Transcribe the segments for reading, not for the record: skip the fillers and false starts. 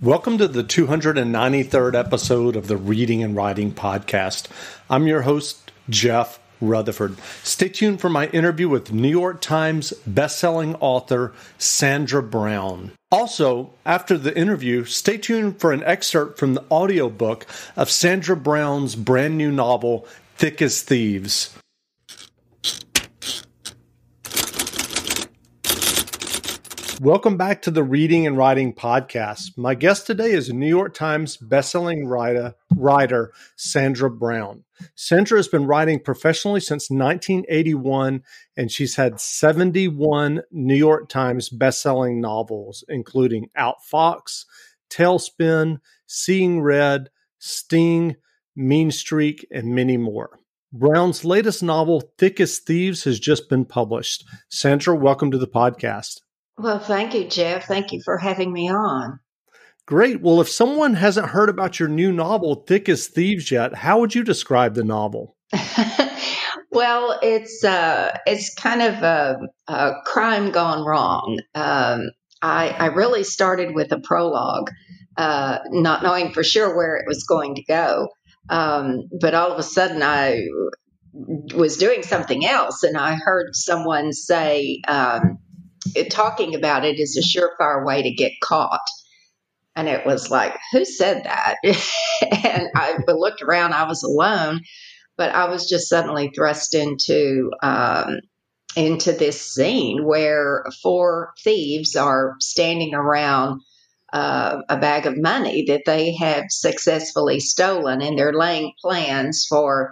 Welcome to the 293rd episode of the Reading and Writing Podcast. I'm your host, Jeff Rutherford. Stay tuned for my interview with New York Times bestselling author Sandra Brown. Also, after the interview, stay tuned for an excerpt from the audiobook of Sandra Brown's brand new novel, Thick as Thieves. Welcome back to the Reading and Writing Podcast. My guest today is New York Times bestselling writer Sandra Brown. Sandra has been writing professionally since 1981, and she's had 71 New York Times bestselling novels, including Outfox, Tailspin, Seeing Red, Sting, Mean Streak, and many more. Brown's latest novel, Thick as Thieves, has just been published. Sandra, welcome to the podcast. Well, thank you, Jeff. Thank you for having me on. Great. Well, if someone hasn't heard about your new novel, Thick as Thieves, yet, how would you describe the novel? Well, it's kind of a crime gone wrong. I really started with a prologue, not knowing for sure where it was going to go. But all of a sudden, I was doing something else, and I heard someone say, talking about it is a surefire way to get caught. And it was like, who said that? And I looked around, I was alone, but I was just suddenly thrust into this scene where four thieves are standing around a bag of money that they have successfully stolen, and they're laying plans for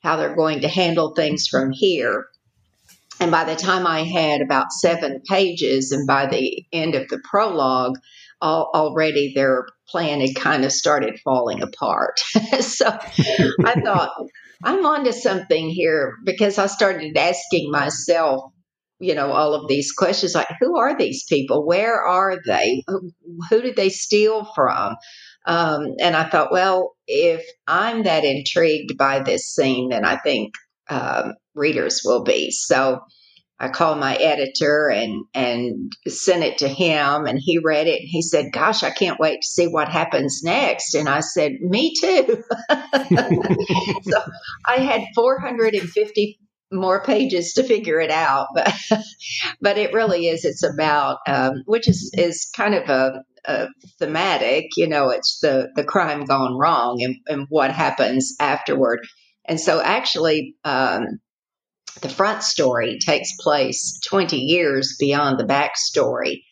how they're going to handle things from here. And by the time I had about 7 pages, and by the end of the prologue, already their plan had kind of started falling apart. So I thought, I'm onto something here, because I started asking myself, all of these questions, like, who are these people? Where are they? Who did they steal from? And I thought, well, if I'm that intrigued by this scene, then I think readers will be. So I called my editor and sent it to him, and he read it, and he said, gosh, I can't wait to see what happens next. And I said, me too. So I had 450 more pages to figure it out, but it really is, it's about, which is kind of a thematic, it's the crime gone wrong and what happens afterward. And so actually, the front story takes place 20 years beyond the backstory.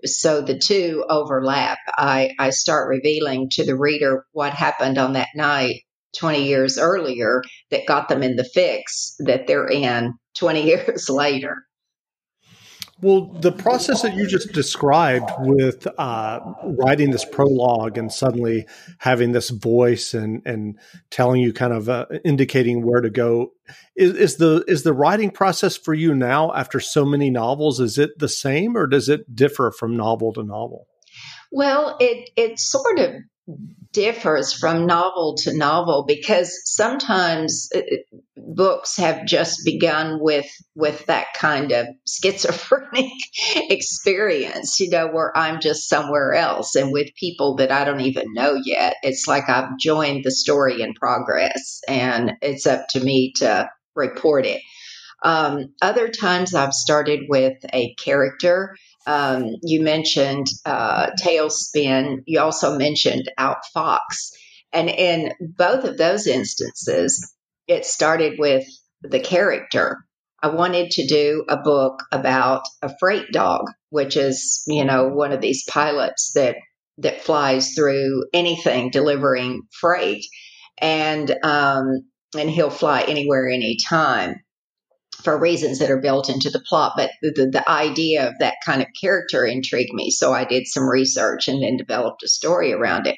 So the two overlap. I start revealing to the reader what happened on that night 20 years earlier that got them in the fix that they're in 20 years later. Well, the process that you just described with writing this prologue and suddenly having this voice and telling you, kind of indicating where to go, is the writing process for you now after so many novels? Is it the same, or does it differ from novel to novel? Well, it sort of differs from novel to novel, because sometimes books have just begun with that kind of schizophrenic experience, where I'm just somewhere else and with people that I don't even know yet. It's like I've joined the story in progress, and it's up to me to report it. Other times I've started with a character. You mentioned Tailspin. You also mentioned Outfox. And in both of those instances, it started with the character. I wanted to do a book about a freight dog, which is, one of these pilots that flies through anything delivering freight. And he'll fly anywhere, anytime, for reasons that are built into the plot. But the idea of that kind of character intrigued me. So I did some research and then developed a story around it.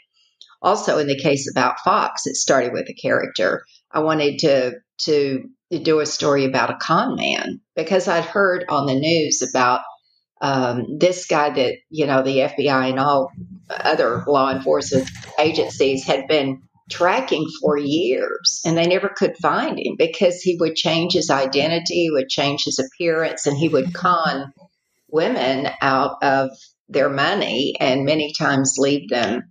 Also, in the case of Outfox, it started with a character. I wanted to do a story about a con man, because I'd heard on the news about this guy that, the FBI and all other law enforcement agencies had been tracking for years, and they never could find him, because he would change his identity, would change his appearance, and he would con women out of their money and many times leave them,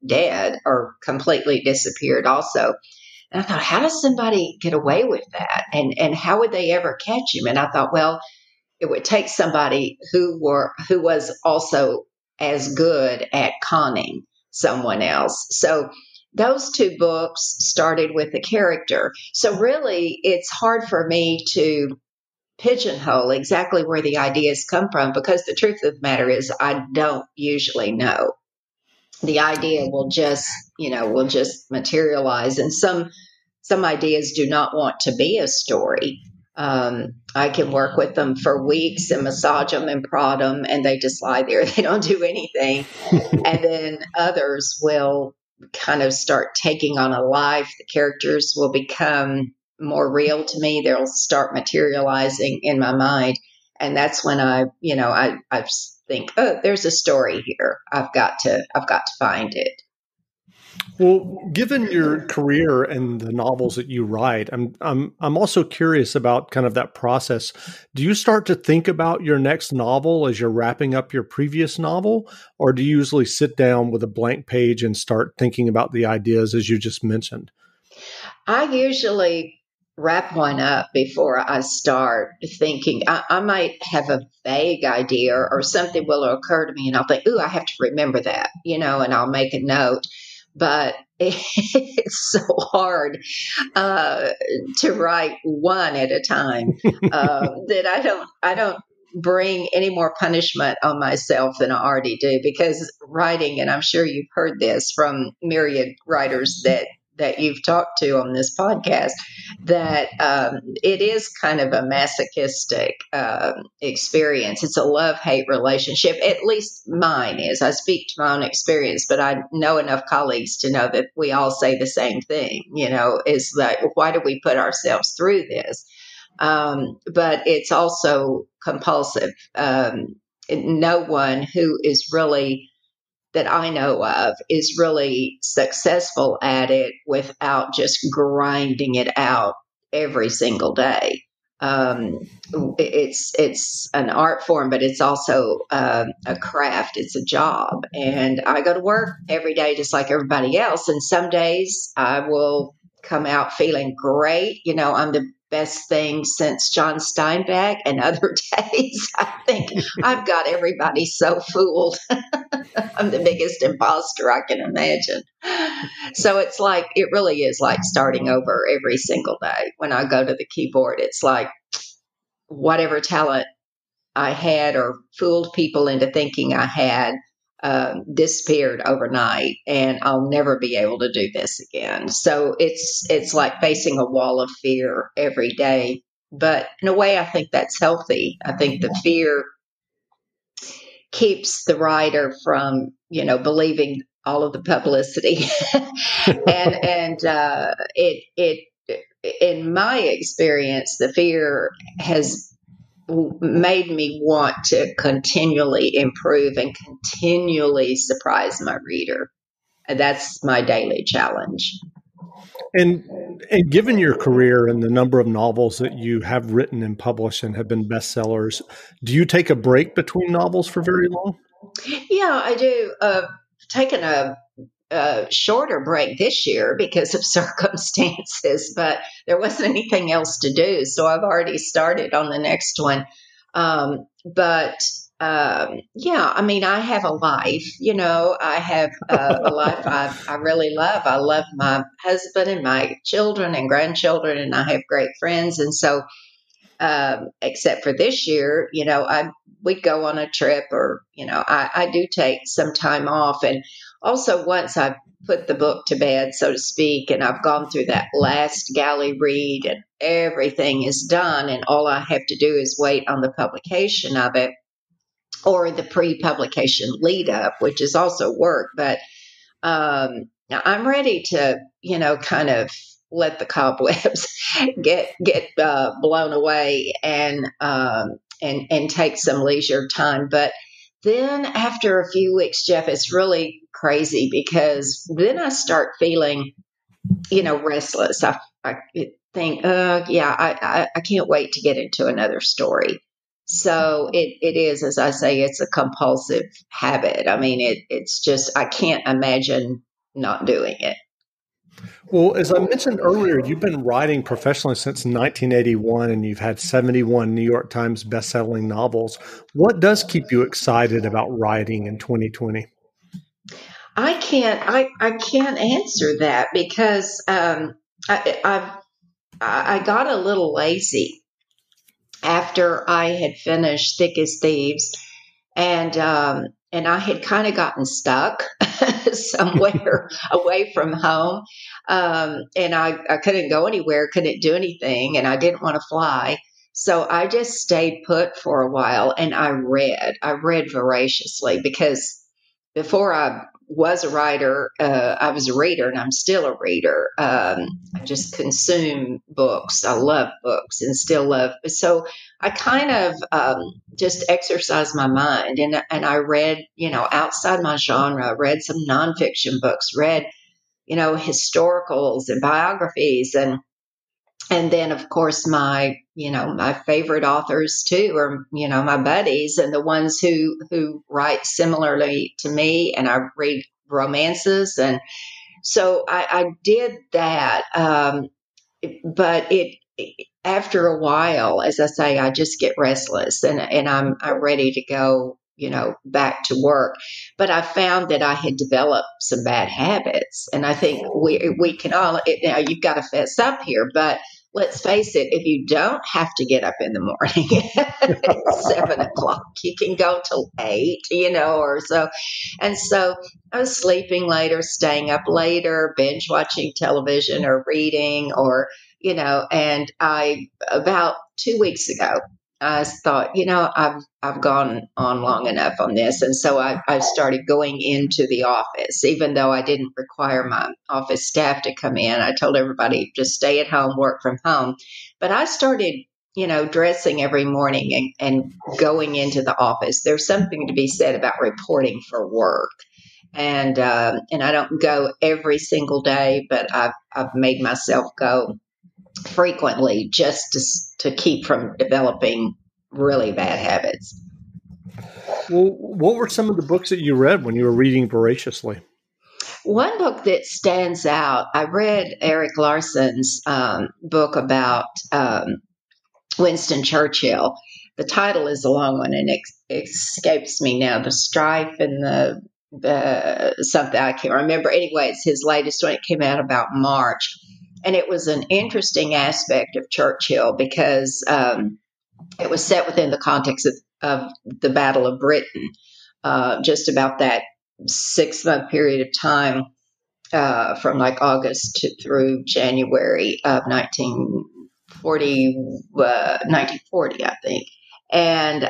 dead or completely disappeared also. And I thought, how does somebody get away with that? And how would they ever catch him? And I thought, well, it would take somebody who was also as good at conning someone else. So those two books started with the character. So really, it's hard for me to pigeonhole exactly where the ideas come from, because the truth of the matter is I don't usually know. The idea will just materialize, and some ideas do not want to be a story. I can work with them for weeks and massage them and prod them, and they just lie there. They don't do anything. And then others will kind of start taking on a life. The characters will become more real to me. They'll start materializing in my mind. And that's when I think, oh, there's a story here. I've got to find it. Well, given your career and the novels that you write, I'm also curious about kind of that process. Do you start to think about your next novel as you're wrapping up your previous novel, or do you usually sit down with a blank page and start thinking about the ideas as you just mentioned? I usually wrap one up before I start thinking. I might have a vague idea, or something will occur to me, and I'll think, ooh, I have to remember that, and I'll make a note. But it's so hard to write one at a time that I don't bring any more punishment on myself than I already do, because writing, and I'm sure you've heard this from myriad writers that you've talked to on this podcast, that it is kind of a masochistic experience. It's a love-hate relationship. At least mine is. I speak to my own experience, but I know enough colleagues to know that we all say the same thing, is that, why do we put ourselves through this? But it's also compulsive. No one who is really, that I know of, is really successful at it without just grinding it out every single day. It's an art form, but it's also a craft. It's a job, and I go to work every day just like everybody else. And some days I will come out feeling great. I'm the best thing since John Steinbeck, and other days I think I've got everybody so fooled. I'm the biggest imposter I can imagine. So it really is like starting over every single day. When I go to the keyboard, it's like whatever talent I had or fooled people into thinking I had disappeared overnight, and I'll never be able to do this again. So it's like facing a wall of fear every day. But in a way, I think that's healthy. I think the fear keeps the writer from, believing all of the publicity. And in my experience, the fear has made me want to continually improve and continually surprise my reader. That's my daily challenge. And given your career and the number of novels that you have written and published and have been bestsellers, do you take a break between novels for very long? Yeah, I do. Taken a shorter break this year because of circumstances, but there wasn't anything else to do. So I've already started on the next one. But yeah, I mean, I have a life, I have a life I really love. I love my husband and my children and grandchildren, and I have great friends. And so, except for this year, we'd go on a trip, or, I do take some time off. And also, once I put the book to bed, so to speak, and I've gone through that last galley read and everything is done, and all I have to do is wait on the publication of it, or the pre-publication lead up, which is also work. But I'm ready to, kind of let the cobwebs get blown away, and take some leisure time. But then after a few weeks, Jeff, it's really crazy, because then I start feeling, restless. I think, yeah, I can't wait to get into another story. So it is, as I say, it's a compulsive habit. I mean, it's just, I can't imagine not doing it. Well, as I mentioned earlier, you've been writing professionally since 1981 and you've had 71 New York Times bestselling novels. What does keep you excited about writing in 2020? I can't answer that because I got a little lazy after I had finished Thick as Thieves, and I had kind of gotten stuck somewhere away from home, and I couldn't go anywhere, couldn't do anything, and I didn't want to fly. So I just stayed put for a while, and I read. I read voraciously because before I was a writer, I was a reader, and I'm still a reader. I just consume books. I love books, and still love. So I kind of just exercised my mind, and I read, outside my genre. Read some nonfiction books. Read, historicals and biographies, and then of course my favorite authors too are my buddies and the ones who write similarly to me, and I read romances, and so I did that. But after a while, as I say, I just get restless, and I'm ready to go, back to work. But I found that I had developed some bad habits, and I think we can all. Now you've got to fess up here, but let's face it: if you don't have to get up in the morning at 7 o'clock, you can go till 8, or so. And so I was sleeping later, staying up later, binge watching television or reading, or and I, about 2 weeks ago, I thought, I've gone on long enough on this. And so I started going into the office, even though I didn't require my office staff to come in. I told everybody just stay at home, work from home. But I started, dressing every morning and going into the office. There's something to be said about reporting for work. And I don't go every single day, but I've made myself go frequently just to keep from developing really bad habits. Well, what were some of the books that you read when you were reading voraciously? One book that stands out, I read Eric Larson's book about Winston Churchill. The title is a long one and it escapes me now. The Strife and the something I can't remember. Anyway, it's his latest one. It came out about March. And it was an interesting aspect of Churchill because it was set within the context of the Battle of Britain, just about that 6 month period of time, from like August through January of 1940, I think. And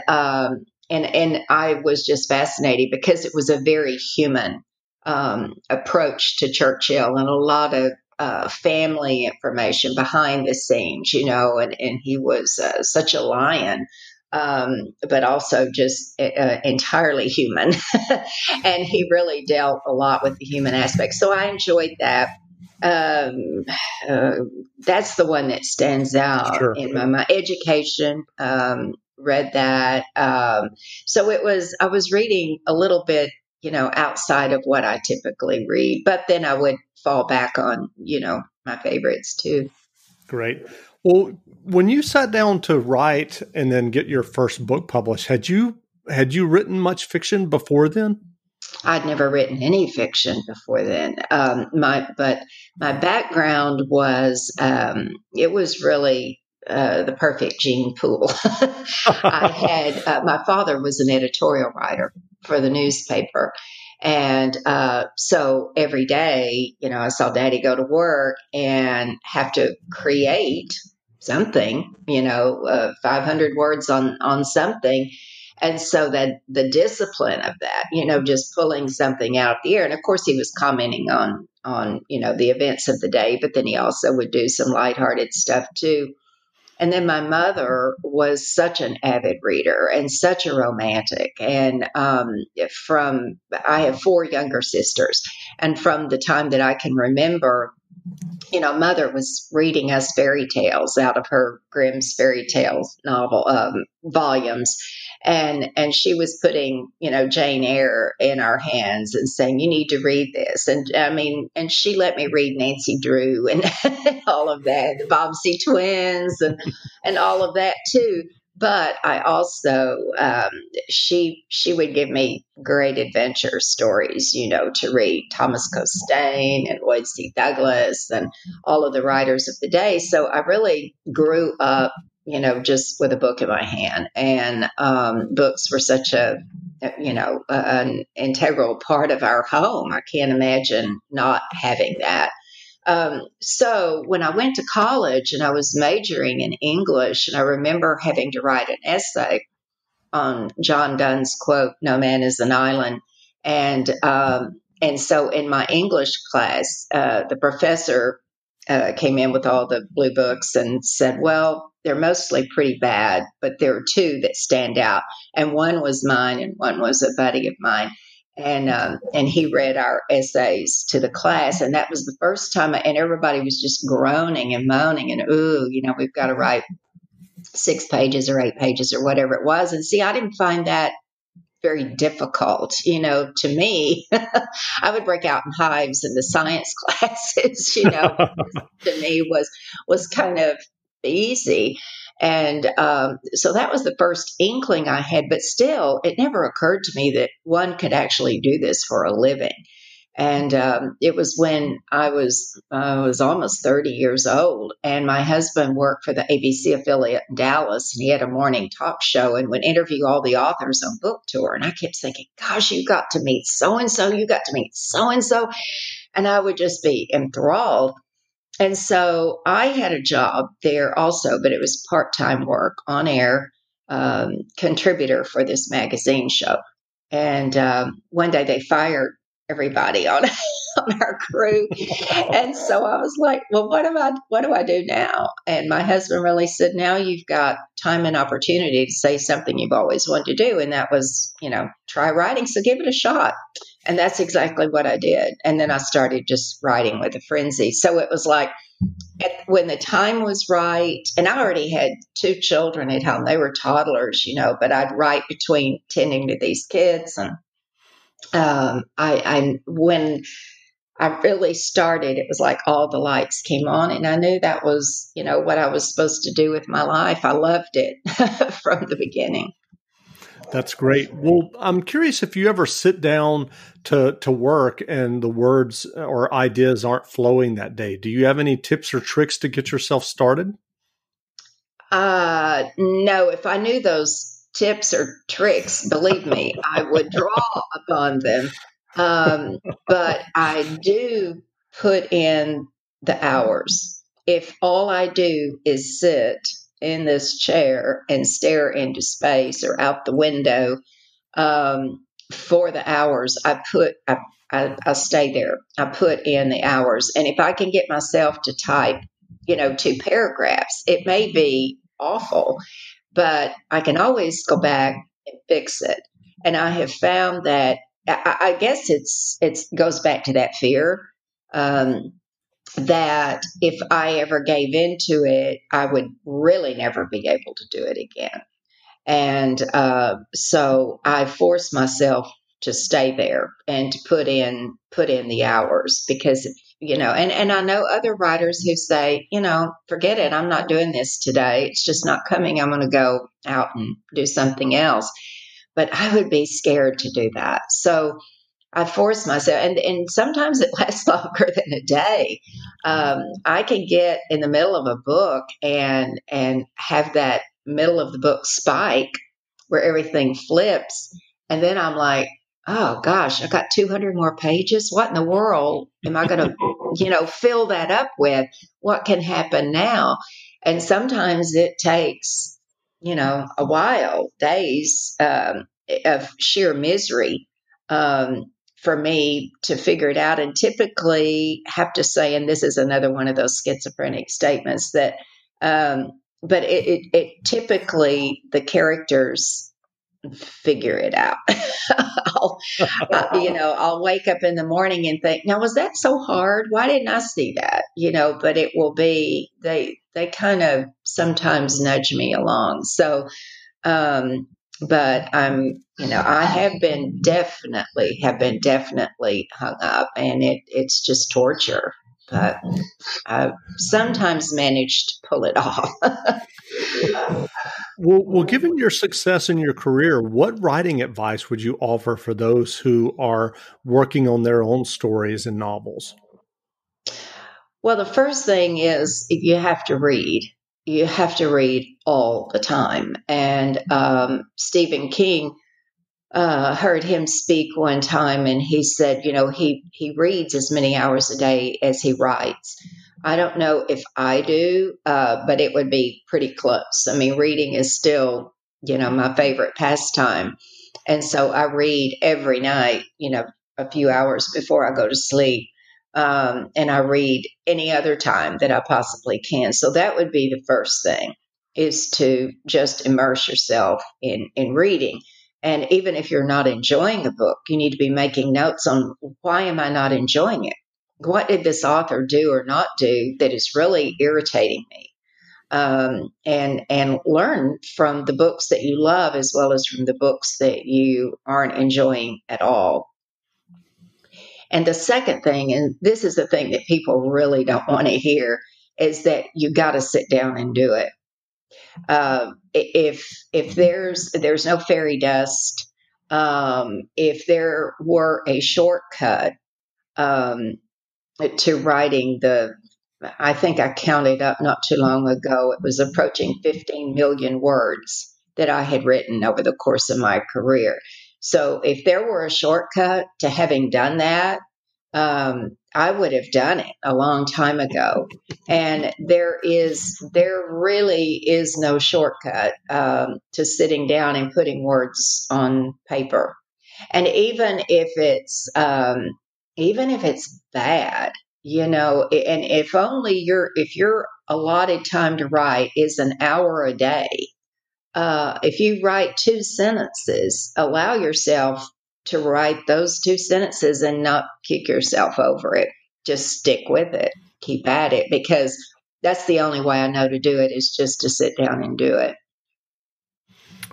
I was just fascinated because it was a very human approach to Churchill, and a lot of family information behind the scenes, and he was such a lion, but also just entirely human. And he really dealt a lot with the human aspect. So I enjoyed that. Um, uh, that's the one that stands out Sure. in my mind. Education, read that. So I was reading a little bit, outside of what I typically read, but then I would fall back on, my favorites too. Great. Well, when you sat down to write and then get your first book published, had you written much fiction before then? I'd never written any fiction before then. But my background was, it was really the perfect gene pool. I had, my father was an editorial writer for the newspaper. And so every day, I saw Daddy go to work and have to create something, 500 words on something. And so that the discipline of that, just pulling something out of the air. And of course, he was commenting on the events of the day, but then he also would do some lighthearted stuff too. And then my mother was such an avid reader and such a romantic. And I have 4 younger sisters, and from the time that I can remember, Mother was reading us fairy tales out of her Grimm's fairy tales novel volumes, and she was putting Jane Eyre in our hands and saying, "You need to read this." And I mean, and she let me read Nancy Drew and all of that, the Bobbsey twins, and all of that too. But I also, she would give me great adventure stories, to read, Thomas Costain and Lloyd C. Douglas and all of the writers of the day. So I really grew up, just with a book in my hand, and books were such an integral part of our home. I can't imagine not having that. So when I went to college and I was majoring in English, and I remember having to write an essay on John Donne's quote, "No man is an island," and so in my English class, the professor came in with all the blue books and said, "Well, they're mostly pretty bad, but there are two that stand out, and one was mine, and one was a buddy of mine." And he read our essays to the class, and that was the first time. And everybody was just groaning and moaning, and ooh, we've got to write 6 pages or 8 pages or whatever it was. And see, I didn't find that very difficult. To me, I would break out in hives in the science classes. To me was kind of easy. And so that was the first inkling I had, but still, it never occurred to me that one could actually do this for a living. And it was when I was almost 30 years old, and my husband worked for the ABC affiliate in Dallas, and he had a morning talk show and would interview all the authors on book tour. And I kept thinking, "Gosh, you got to meet so and so, you got to meet so and so," and I would just be enthralled. And so I had a job there also, but it was part-time work, on air, contributor for this magazine show. And one day they fired everybody on on our crew, and so I was like, "Well, what do I do now?" And my husband really said, "Now you've got time and opportunity to say something you've always wanted to do, and that was, try writing. So give it a shot." And that's exactly what I did. And then I started just writing with a frenzy. So it was like, when the time was right, and I already had 2 children at home. They were toddlers, but I'd write between tending to these kids. And when I really started, it was like all the lights came on, and I knew that was, what I was supposed to do with my life. I loved it from the beginning. That's great. Well, I'm curious if you ever sit down to work and the words or ideas aren't flowing that day. Do you have any tips or tricks to get yourself started? No, if I knew those tips or tricks, believe me, I would draw upon them. But I do put in the hours. If all I do is sit in this chair and stare into space or out the window, for the hours, I stay there. I put in the hours. And if I can get myself to type, 2 paragraphs, it may be awful, but I can always go back and fix it. And I have found that, I guess it goes back to that fear, that if I ever gave into it, I would really never be able to do it again. And so I force myself to stay there and to put in the hours, because and I know other writers who say, "Forget it, I'm not doing this today, it's just not coming, I'm going to go out and do something else." But I would be scared to do that, so I force myself, and sometimes it lasts longer than a day. I can get in the middle of a book and have that middle of the book spike where everything flips, and then I'm like, "Oh gosh, I got 200 more pages. What in the world am I going to, fill that up with? What can happen now?" And sometimes it takes, a while, days, of sheer misery. For me to figure it out, and typically have to say, and this is another one of those schizophrenic statements, that but it typically, the characters figure it out. I'll, I'll wake up in the morning and think, now, was that so hard? Why didn't I see that? But it will be, they kind of sometimes nudge me along. So, but I have been definitely hung up, and it's just torture, but I sometimes manage to pull it off. Well, given your success in your career, what writing advice would you offer for those who are working on their own stories and novels? Well, the first thing is you have to read. You have to read all the time. And Stephen King, heard him speak one time, and he said, he reads as many hours a day as he writes. I don't know if I do, but it would be pretty close. I mean, reading is still, my favorite pastime. And so I read every night, a few hours before I go to sleep. And I read any other time that I possibly can. So that would be the first thing, is to just immerse yourself in reading. And even if you're not enjoying a book, you need to be making notes on, why am I not enjoying it? What did this author do or not do that is really irritating me? And learn from the books that you love as well as from the books that you aren't enjoying at all. And the second thing, and this is the thing that people really don't want to hear, is that you got to sit down and do it. If there's no fairy dust, if there were a shortcut um, to writing I think I counted up not too long ago, it was approaching 15 million words that I had written over the course of my career. So if there were a shortcut to having done that, I would have done it a long time ago. And there really is no shortcut to sitting down and putting words on paper. And even if it's bad, and if your allotted time to write is an hour a day, if you write two sentences, allow yourself to write those two sentences and not kick yourself over it. Just stick with it. Keep at it, because that's the only way I know to do it, is just to sit down and do it.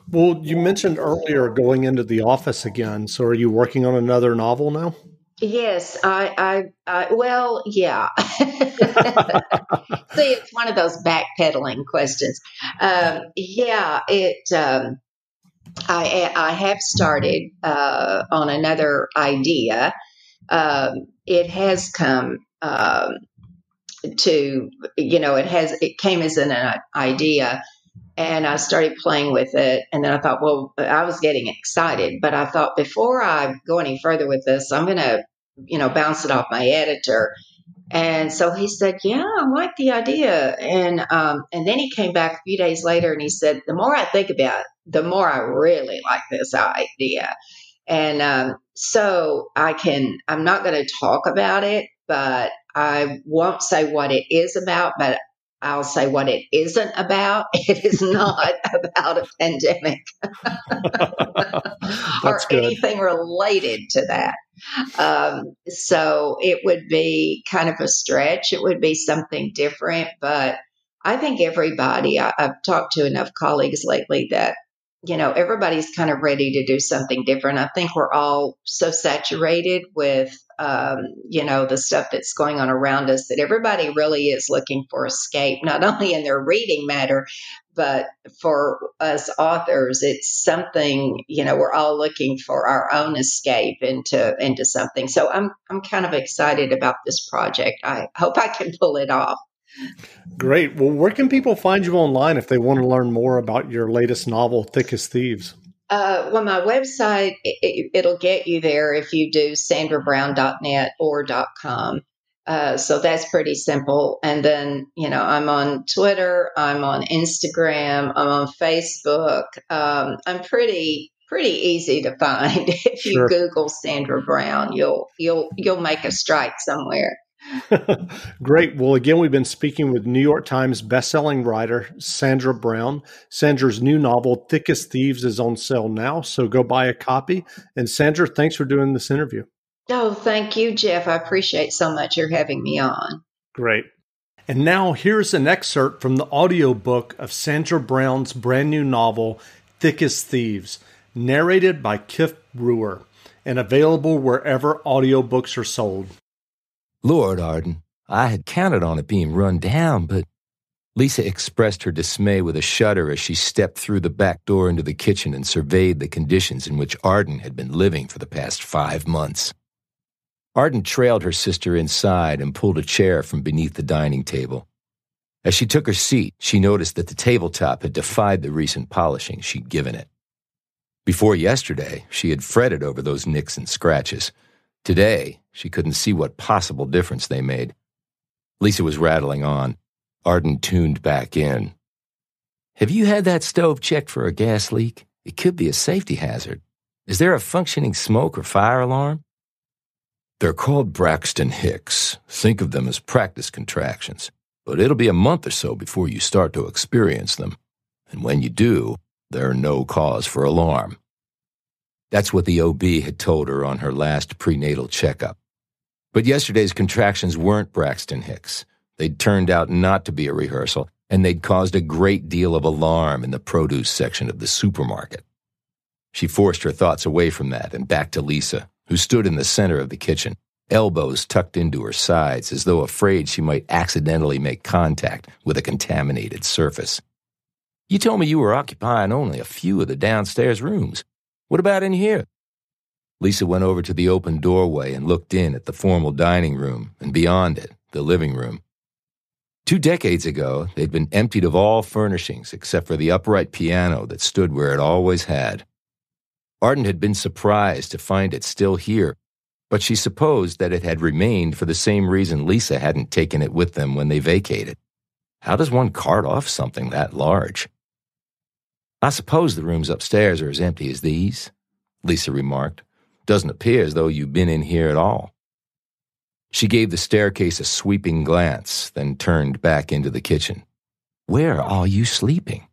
Well, you mentioned earlier going into the office again. So are you working on another novel now? Yes, well, yeah. See, it's one of those backpedaling questions. Yeah, I have started on another idea. It has come it came as an idea, and I started playing with it. And then I thought, well, I was getting excited, but I thought, before I go any further with this, I'm going to, bounce it off my editor. And so he said, yeah, I like the idea. And then he came back a few days later and he said, the more I think about it, the more I really like this idea. And so I'm not going to talk about it, but I won't say what it is about, but I'll say what it isn't about. It is not about a pandemic or That's good. anything related to that. So it would be kind of a stretch. It would be something different, but I think I've talked to enough colleagues lately that, everybody's kind of ready to do something different. I think we're all so saturated with, the stuff that's going on around us, that everybody really is looking for escape, not only in their reading matter, but for us authors, it's something, we're all looking for our own escape into something. So I'm kind of excited about this project. I hope I can pull it off. Great. Well, where can people find you online if they want to learn more about your latest novel, Thick as Thieves? Well, my website, it'll get you there if you do sandrabrown.net or .com. So that's pretty simple. And then, I'm on Twitter, I'm on Instagram, I'm on Facebook. I'm pretty easy to find. If you Sure. Google Sandra Brown, you'll make a strike somewhere. Great. Well, again, we've been speaking with New York Times bestselling writer Sandra Brown. Sandra's new novel, Thick as Thieves, is on sale now, so go buy a copy. And Sandra, thanks for doing this interview. Oh, thank you, Jeff. I appreciate so much your having me on. Great. And now here's an excerpt from the audiobook of Sandra Brown's brand new novel, Thick as Thieves, narrated by Kif Brewer, and available wherever audiobooks are sold. Lord, Arden, I had counted on it being run down, but Lisa expressed her dismay with a shudder as she stepped through the back door into the kitchen and surveyed the conditions in which Arden had been living for the past 5 months. Arden trailed her sister inside and pulled a chair from beneath the dining table. As she took her seat, she noticed that the tabletop had defied the recent polishing she'd given it. Before yesterday, she had fretted over those nicks and scratches. Today, she couldn't see what possible difference they made. Lisa was rattling on. Arden tuned back in. Have you had that stove checked for a gas leak? It could be a safety hazard. Is there a functioning smoke or fire alarm? They're called Braxton Hicks. Think of them as practice contractions. But it'll be a month or so before you start to experience them. And when you do, there's no cause for alarm. That's what the OB had told her on her last prenatal checkup. But yesterday's contractions weren't Braxton Hicks. They'd turned out not to be a rehearsal, and they'd caused a great deal of alarm in the produce section of the supermarket. She forced her thoughts away from that and back to Lisa, who stood in the center of the kitchen, elbows tucked into her sides as though afraid she might accidentally make contact with a contaminated surface. You told me you were occupying only a few of the downstairs rooms. What about in here? Lisa went over to the open doorway and looked in at the formal dining room and beyond it, the living room. 2 decades ago, they'd been emptied of all furnishings except for the upright piano that stood where it always had. Arden had been surprised to find it still here, but she supposed that it had remained for the same reason Lisa hadn't taken it with them when they vacated. How does one cart off something that large? I suppose the rooms upstairs are as empty as these, Lisa remarked. Doesn't appear as though you've been in here at all. She gave the staircase a sweeping glance, then turned back into the kitchen. Where are you sleeping?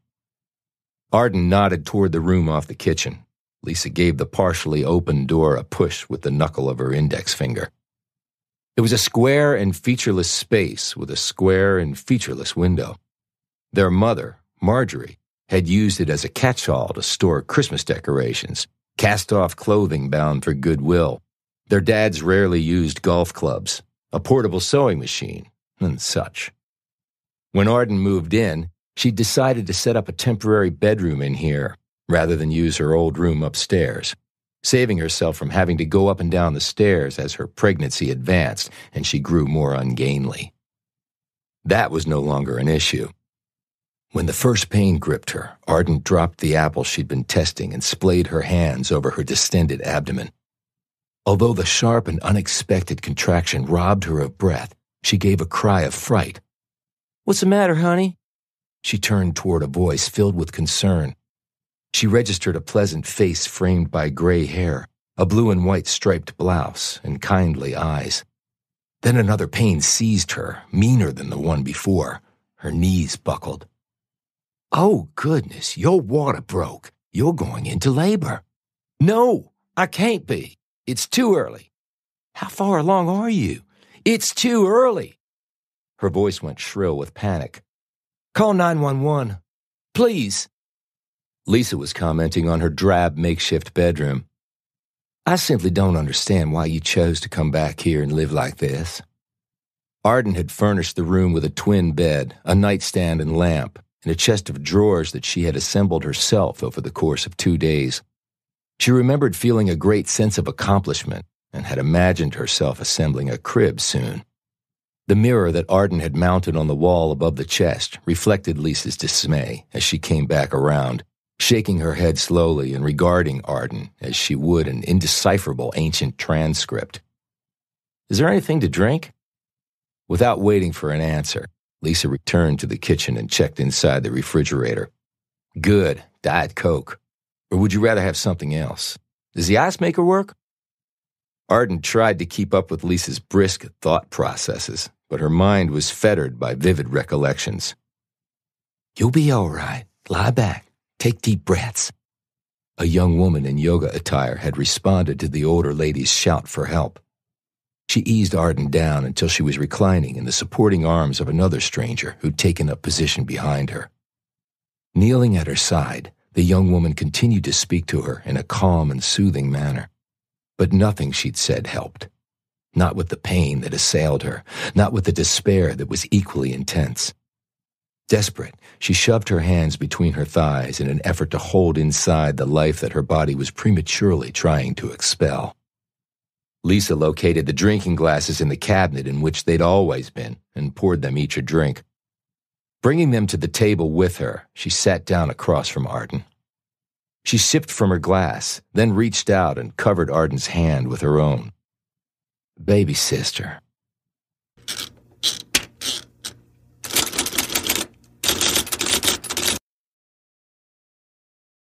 Arden nodded toward the room off the kitchen. Lisa gave the partially open door a push with the knuckle of her index finger. It was a square and featureless space with a square and featureless window. Their mother, Marjorie, had used it as a catch-all to store Christmas decorations, cast-off clothing bound for goodwill. Their dads rarely used golf clubs, a portable sewing machine, and such. When Arden moved in, she decided to set up a temporary bedroom in here, rather than use her old room upstairs, saving herself from having to go up and down the stairs as her pregnancy advanced and she grew more ungainly. That was no longer an issue. When the first pain gripped her, Arden dropped the apple she'd been testing and splayed her hands over her distended abdomen. Although the sharp and unexpected contraction robbed her of breath, she gave a cry of fright. "What's the matter, honey?" She turned toward a voice filled with concern. She registered a pleasant face framed by gray hair, a blue and white striped blouse, and kindly eyes. Then another pain seized her, meaner than the one before. Her knees buckled. "Oh, goodness, your water broke. You're going into labor." "No, I can't be. It's too early." "How far along are you?" "It's too early." Her voice went shrill with panic. "Call 911. Please." Lisa was commenting on her drab makeshift bedroom. "I simply don't understand why you chose to come back here and live like this." Arden had furnished the room with a twin bed, a nightstand and lamp, and a chest of drawers that she had assembled herself over the course of 2 days. She remembered feeling a great sense of accomplishment and had imagined herself assembling a crib soon. The mirror that Arden had mounted on the wall above the chest reflected Lisa's dismay as she came back around, shaking her head slowly and regarding Arden as she would an indecipherable ancient transcript. "Is there anything to drink?" Without waiting for an answer, Lisa returned to the kitchen and checked inside the refrigerator. "Good, Diet Coke. Or would you rather have something else? Does the ice maker work?" Arden tried to keep up with Lisa's brisk thought processes, but her mind was fettered by vivid recollections. "You'll be all right. Lie back. Take deep breaths." A young woman in yoga attire had responded to the older lady's shout for help. She eased Arden down until she was reclining in the supporting arms of another stranger who'd taken up position behind her. Kneeling at her side, the young woman continued to speak to her in a calm and soothing manner. But nothing she'd said helped. Not with the pain that assailed her, not with the despair that was equally intense. Desperate, she shoved her hands between her thighs in an effort to hold inside the life that her body was prematurely trying to expel. Lisa located the drinking glasses in the cabinet in which they'd always been and poured them each a drink. Bringing them to the table with her, she sat down across from Arden. She sipped from her glass, then reached out and covered Arden's hand with her own. "Baby sister,"